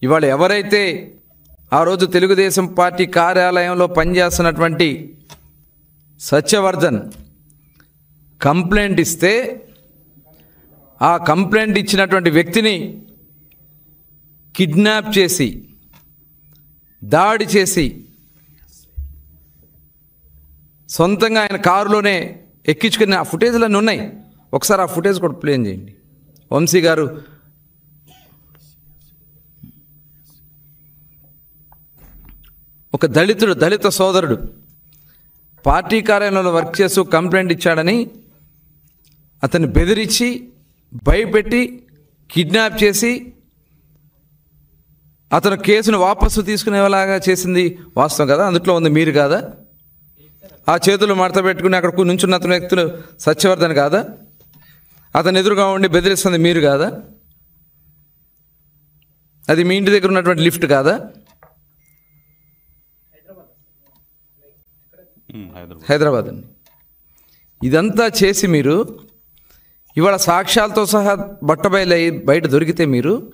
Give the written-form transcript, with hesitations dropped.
ఇవాళ ఎవరైతే ఆ రోజు తెలుగుదేశం పార్టీ కార్యాలయంలో పనిచేస్తున్నటువంటి సత్యవర్ధన్ కంప్లైంట్ ఇస్తే ఆ కంప్లైంట్ ఇచ్చినటువంటి వ్యక్తిని కిడ్నాప్ చేసి దాడి చేసి సొంతంగా ఆయన కారులోనే ఎక్కించుకుని ఆ ఫుటేజ్లన్నీ ఉన్నాయి. ఒకసారి ఆ ఫుటేజ్ కూడా ప్లే చేయండి. వంశీ గారు ఒక దళిత సోదరుడు పార్టీ కార్యాలయంలో వర్క్ చేస్తూ కంప్లైంట్ ఇచ్చాడని అతన్ని బెదిరించి భయపెట్టి కిడ్నాప్ చేసి అతను కేసును వాపసు తీసుకునేలాగా చేసింది వాస్తవం కదా? అందుట్లో ఉంది మీరు కాదా? ఆ చేతులు మడత పెట్టుకుని అక్కడ నుంచున్న అతని వ్యక్తులు సత్యవర్ధన్ కాదా? అతను ఎదురుగా ఉండి బెదిరిస్తుంది మీరు కాదా? అది మీ ఇంటి దగ్గర ఉన్నటువంటి లిఫ్ట్ కాదా? హైదరాబాద్ అండి. ఇదంతా చేసి మీరు ఇవాళ సాక్ష్యాలతో సహా బట్టబయలు బయట దొరికితే మీరు